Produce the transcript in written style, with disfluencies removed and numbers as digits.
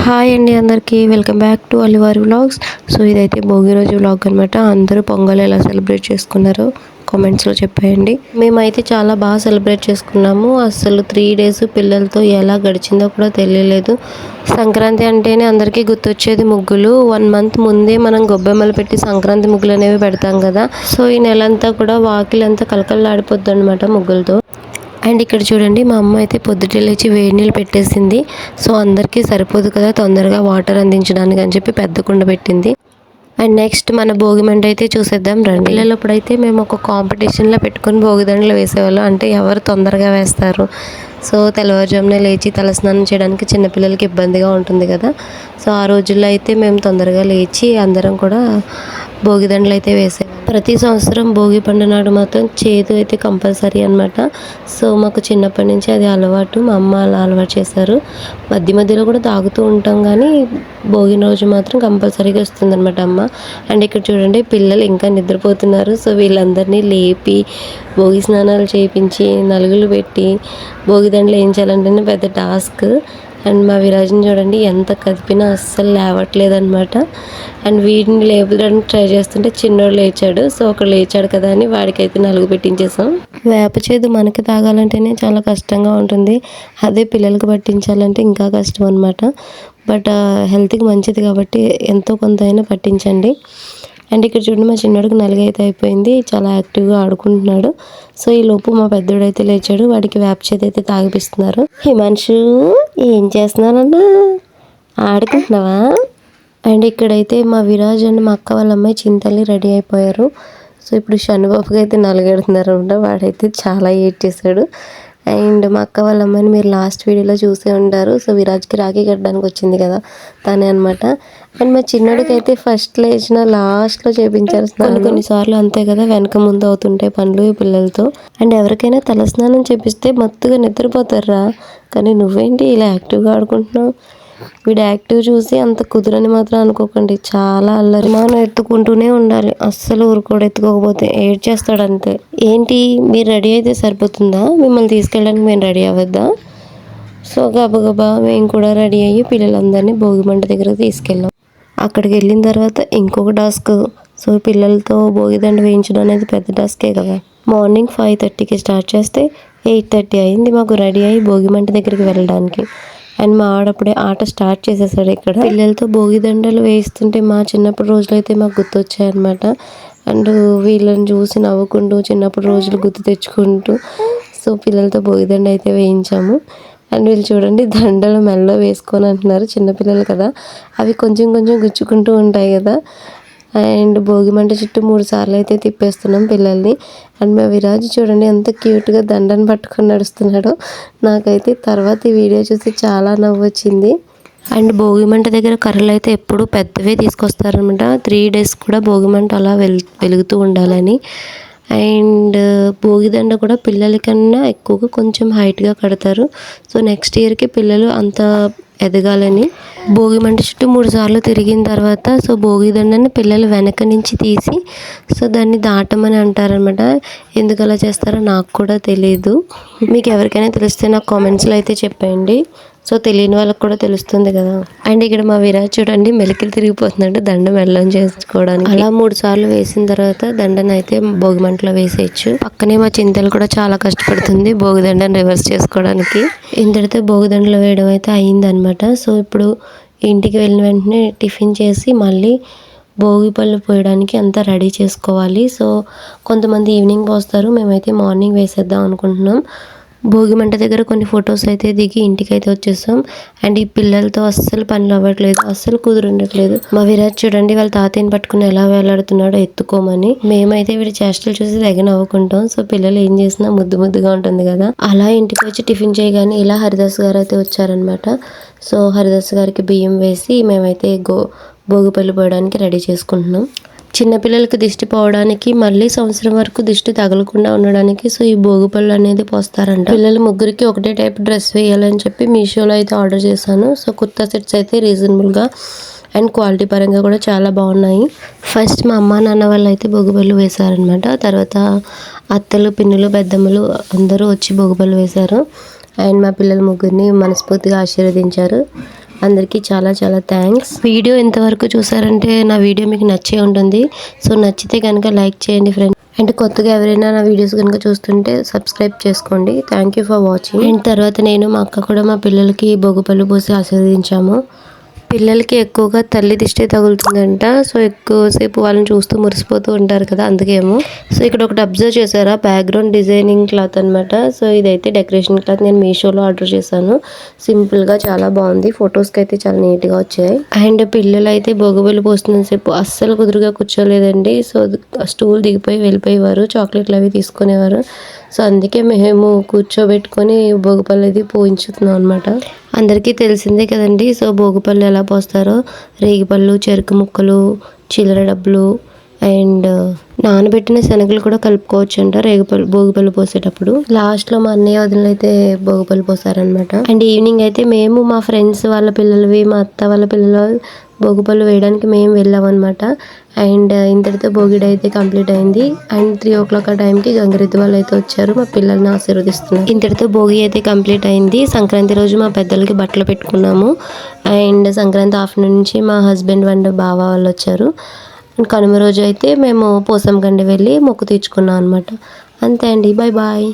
Hi అండి అందరికీ welcome back to Alivari vlogs. So ఇదైతే భోగి రోజు వ్లాగ్ అనమాట. అందరూ పొంగల్ ఎలా సెలబ్రేట్ చేసుకున్నారో కామెంట్స్లో చెప్పేయండి. మేమైతే చాలా బాగా సెలబ్రేట్ చేసుకున్నాము. అసలు 3 days పిల్లలతో ఎలా గడిచిందో కూడా తెలియలేదు. సంక్రాంతి అంటేనే అందరికీ గుర్తొచ్చేది ముగ్గులు. 1 month ముందే మనం గొబ్బెమ్మలు పెట్టి సంక్రాంతి ముగ్గులు అనేవి పెడతాం కదా. సో ఈ నెలంతా కూడా వాకిలంతా కలకలలాడిపోద్ది అనమాట ముగ్గులతో. అండ్ ఇక్కడ చూడండి, మా అమ్మ అయితే పొద్దుటే లేచి వేడి నీళ్ళు పెట్టేసింది. సో అందరికీ సరిపోదు కదా, తొందరగా వాటర్ అందించడానికి అని చెప్పి పెద్ద కుండ పెట్టింది. అండ్ నెక్స్ట్ మన భోగి మంట అయితే చూసేద్దాం రండి. పిల్లలప్పుడైతే మేము ఒక కాంపిటీషన్లో పెట్టుకొని భోగిదండలు వేసేవాళ్ళం. అంటే ఎవరు తొందరగా వేస్తారు. సో తెల్లవారుజామునే లేచి తలస్నానం చేయడానికి చిన్నపిల్లలకి ఇబ్బందిగా ఉంటుంది కదా. సో ఆ రోజుల్లో అయితే మేము తొందరగా లేచి అందరం కూడా భోగిదండలు అయితే వేసాము. ప్రతి సంవత్సరం భోగి పండు నాడు మాత్రం చేదు అయితే కంపల్సరీ అనమాట. సో మాకు చిన్నప్పటి నుంచి అది అలవాటు. మా అమ్మ అలా అలవాటు చేశారు. మధ్యలో కూడా తాగుతూ ఉంటాం, కానీ భోగి రోజు మాత్రం కంపల్సరీగా వస్తుంది అనమాట అమ్మ. అండ్ ఇక్కడ చూడండి, పిల్లలు ఇంకా నిద్రపోతున్నారు. సో వీళ్ళందరినీ లేపి భోగి స్నానాలు చేయించి నలుగులు పెట్టి భోగిదండలు వేయించాలంటేనే పెద్ద టాస్క్. అండ్ మా విరాజ్ని చూడండి, ఎంత కదిపినా అస్సలు లేవట్లేదనమాట. అండ్ వీడిని లేపడానికి ట్రై చేస్తుంటే చిన్నోడు లేచాడు. సో ఒకడు లేచాడు కదా అని వాడికైతే నలుగు పెట్టించేసాం. వేప చేదు మనకి తాగాలంటేనే చాలా కష్టంగా ఉంటుంది. అదే పిల్లలకు పట్టించాలంటే ఇంకా కష్టం అనమాట. బట్ హెల్త్కి మంచిది కాబట్టి ఎంతో కొంత అయినా పట్టించండి. అండ్ ఇక్కడ చూడండి, మా చిన్నోడికి నలుగు అయితే అయిపోయింది. చాలా యాక్టివ్గా ఆడుకుంటున్నాడు. సో ఈ లోపు మా పెద్దోడైతే లేచాడు. వాడికి వేప చేతి అయితే తాగిపిస్తున్నారు. హిమాంశు, ఏం చేస్తున్నానన్నా, ఆడుకుంటున్నావా? అండ్ ఇక్కడైతే మా విరాజ్ అండ్ మా అక్క వాళ్ళ అమ్మాయి చింతల్లి రెడీ అయిపోయారు. సో ఇప్పుడు శనుబాబుకి అయితే నలుగెడుతున్నారు అనమాట. వాడైతే చాలా ఏడ్ చేశాడు. అండ్ మా అక్క వాళ్ళ అమ్మాయిని మీరు లాస్ట్ వీడియోలో చూసే ఉంటారు. సో విరాజ్కి రాఖీ కట్టడానికి వచ్చింది కదా, తనే అనమాట. అండ్ మా చిన్నోడికి అయితే ఫస్ట్ లేచిన లాస్ట్లో చేయించారు. కొన్నిసార్లు అంతే కదా, వెనక ముందు అవుతుంటాయి పనులు ఈ పిల్లలతో. అండ్ ఎవరికైనా తలస్నానం చేపిస్తే మత్తుగా నిద్రపోతారా, కానీ నువ్వేంటి ఇలా యాక్టివ్గా ఆడుకుంటున్నావు? వీడు యాక్టివ్ చూసి అంత కుదరని మాత్రం అనుకోకండి, చాలా అల్లరి. మనం ఎత్తుకుంటూనే ఉండాలి, అస్సలు ఊరుకోడు. ఎత్తుకోకపోతే ఏడ్ చేస్తాడు అంతే. ఏంటి, మీరు రెడీ అయితే సరిపోతుందా? మిమ్మల్ని తీసుకెళ్ళడానికి మేము రెడీ అవ్వద్దా? సో గబగబా మేము కూడా రెడీ అయ్యి పిల్లలందరినీ భోగిమంట దగ్గర తీసుకెళ్ళాం. అక్కడికి వెళ్ళిన తర్వాత ఇంకొక టాస్క్. సో పిల్లలతో భోగిదండ వేయించడం అనేది పెద్ద టాస్కే కదా. మార్నింగ్ 5:30కి స్టార్ట్ చేస్తే 8:30 అయింది మాకు రెడీ అయ్యి భోగిమంట దగ్గరికి వెళ్ళడానికి. అండ్ మా ఆడప్పుడే ఆట స్టార్ట్ చేసేసాడు. ఇక్కడ పిల్లలతో భోగిదండలు వేయిస్తుంటే మా చిన్నప్పుడు రోజులు అయితే మాకు గుర్తొచ్చాయన్నమాట. అండ్ వీళ్ళని చూసి నవ్వుకుంటూ చిన్నప్పుడు రోజులు గుర్తు తెచ్చుకుంటూ సో పిల్లలతో భోగిదండ అయితే వేయించాము. అండ్ వీళ్ళు చూడండి, దండలు మెల్లో వేసుకొని అంటున్నారు, చిన్నపిల్లలు కదా, అవి కొంచెం కొంచెం గుచ్చుకుంటూ ఉంటాయి కదా. అండ్ భోగిమంట చుట్టూ 3 సార్లు అయితే తిప్పేస్తున్నాం పిల్లల్ని. అండ్ మా విరాజ్ చూడండి ఎంత క్యూట్గా దండను పట్టుకొని నడుస్తున్నాడో. నాకైతే తర్వాత ఈ వీడియో చూసి చాలా నవ్వు వచ్చింది. అండ్ భోగిమంట దగ్గర కర్రలు అయితే ఎప్పుడు పెద్దవే తీసుకొస్తారనమాట. 3 days కూడా భోగిమంట అలా వెలుగుతూ ఉండాలని. అండ్ భోగిదండ కూడా పిల్లలకన్నా ఎక్కువగా కొంచెం హైట్గా కడతారు. సో నెక్స్ట్ ఇయర్కి పిల్లలు అంత ఎదగాలని. భోగిమంట చుట్టూ 3 సార్లు తిరిగిన తర్వాత సో భోగిదండని పిల్లలు వెనక నుంచి తీసి సో దాన్ని దాటమని అంటారనమాట. ఎందుకు అలా చేస్తారో నాకు కూడా తెలియదు. మీకు ఎవరికైనా తెలిస్తే నాకు కామెంట్స్లో అయితే చెప్పండి. సో తెలియని వాళ్ళకి కూడా తెలుస్తుంది కదా. అండ్ ఇక్కడ మా విరాజ్ చూడండి, మెలికలు తిరిగిపోతున్నాడు దండ మెల్లం చేసుకోవడానికి. అలా 3 సార్లు వేసిన తర్వాత దండను అయితే భోగిమంటలో వేసేయచ్చు. పక్కనే మా చింతలు కూడా చాలా కష్టపడుతుంది భోగిదండను రివర్స్ చేసుకోవడానికి. ఇంతటితో భోగిదండలు వేయడం అయితే అయిందనమాట. సో ఇప్పుడు ఇంటికి వెళ్ళిన వెంటనే టిఫిన్ చేసి మళ్ళీ భోగి పళ్ళు పోయడానికి అంతా రెడీ చేసుకోవాలి. సో కొంతమంది ఈవినింగ్ పోస్తారు, మేమైతే మార్నింగ్ వేసేద్దాం అనుకుంటున్నాం. భోగి మంట దగ్గర కొన్ని ఫొటోస్ అయితే దిగి ఇంటికి అయితే వచ్చేసాం. అండ్ ఈ పిల్లలతో అస్సలు పనులు అవ్వట్లేదు, అస్సలు కుదురుండట్లేదు. మా విరాజ్ చూడండి, వాళ్ళ తాతయ్యని పట్టుకుని ఎలా వేలాడుతున్నాడో ఎత్తుకోమని. మేమైతే వీడి చేష్టలు చూసి తెగ నవ్వుకుంటాం. సో పిల్లలు ఏం చేసినా ముద్దు ముద్దుగా ఉంటుంది కదా. అలా ఇంటికి వచ్చి టిఫిన్ చేయగానే ఇలా హరిదాస్ గారు అయితే వచ్చారనమాట. సో హరిదాస్ గారికి బియ్యం వేసి మేమైతే భోగిపళ్ళు పోయడానికి రెడీ చేసుకుంటున్నాం. చిన్నపిల్లలకి దిష్టి పోవడానికి, మళ్ళీ సంవత్సరం వరకు దిష్టి తగలకుండా ఉండడానికి సో ఈ భోగిపళ్ళు అనేది పోస్తారంట. పిల్లలు ముగ్గురికి ఒకటే టైప్ డ్రెస్ వేయాలని చెప్పి మీషోలో అయితే ఆర్డర్ చేశాను. సో కుర్తా సెట్స్ అయితే రీజనబుల్గా అండ్ క్వాలిటీ పరంగా కూడా చాలా బాగున్నాయి. ఫస్ట్ మా అమ్మ నాన్న వాళ్ళు అయితే భోగిపళ్ళు వేశారనమాట. తర్వాత అత్తలు, పిన్నులు, పెద్దమ్మలు అందరూ వచ్చి భోగిపళ్ళు వేశారు. అండ్ మా పిల్లల ముగ్గురిని మనస్ఫూర్తిగా ఆశీర్వదించారు. అందరికీ చాలా చాలా థ్యాంక్స్. వీడియో ఇంతవరకు చూసారంటే నా వీడియో మీకు నచ్చే ఉంటుంది. సో నచ్చితే కనుక లైక్ చేయండి ఫ్రెండ్స్. అండ్ కొత్తగా ఎవరైనా నా వీడియోస్ కనుక చూస్తుంటే సబ్స్క్రైబ్ చేసుకోండి. Thank you for watching. And తర్వాత నేను మా అక్క కూడా మా పిల్లలకి భోగిపళ్ళు పోసి ఆశీర్వదించాము. పిల్లలకి ఎక్కువగా తల్లి దిష్టి తగులుతుందంట. సో ఎక్కువసేపు వాళ్ళని చూస్తూ మురిసిపోతూ ఉంటారు కదా, అందుకేమో. సో ఇక్కడ ఒకటి అబ్జర్వ్ చేశారా, బ్యాక్గ్రౌండ్ డిజైనింగ్ క్లాత్ అనమాట. సో ఇదైతే డెకరేషన్ క్లాత్ నేను మీషోలో ఆర్డర్ చేశాను. సింపుల్గా చాలా బాగుంది. ఫొటోస్కి అయితే చాలా నీట్గా వచ్చాయి. అండ్ పిల్లలు అయితే భోగిపళ్ళు పోస్తున్నంతసేపు అస్సలు కుదురుగా కూర్చోలేదండి. సో స్టూల్ దిగిపోయి వెళ్ళిపోయేవారు, చాక్లెట్లు అవి తీసుకునేవారు. సో అందుకే మేము కూర్చోబెట్టుకొని భోగిపళ్ళు అది పోయించుతున్నాం అనమాట. అందరికీ తెలిసిందే కదండి. సో భోగిపళ్ళు ఎలా పోస్తారో, రేగిపళ్ళు, చెరుకు ముక్కలు, చిల్లర డబ్బులు అండ్ నానబెట్టిన శనగలు కూడా కలుపుకోవచ్చు అంట భోగిపళ్ళు పోసేటప్పుడు. లాస్ట్లో మా అన్నయ్య వదినలు అయితే భోగిపళ్ళు పోసారనమాట. అండ్ ఈవినింగ్ అయితే మేము మా ఫ్రెండ్స్ వాళ్ళ పిల్లలవి, మా అత్త వాళ్ళ పిల్లలు భోగిపళ్ళు వేయడానికి మేము వెళ్ళామన్నమాట. అండ్ ఇంతటితో భోగిడ అయితే కంప్లీట్ అయింది. అండ్ 3 o'clock ఆ టైంకి గంగిరెద్దు వాళ్ళు అయితే వచ్చారు మా పిల్లల్ని ఆశీర్వదిస్తున్నారు. ఇంతటితో భోగి అయితే కంప్లీట్ అయింది. సంక్రాంతి రోజు మా పెద్దలకి బట్టలు పెట్టుకున్నాము. అండ్ సంక్రాంతి ఆఫ్టర్నూన్ నుంచి మా హస్బెండ్ అండ్ బావ వాళ్ళు వచ్చారు. అండ్ కనుమ రోజు అయితే మేము పోసంగండి వెళ్ళి మొక్కు తీర్చుకున్నాం అనమాట. అంతే అండి, బాయ్ బాయ్.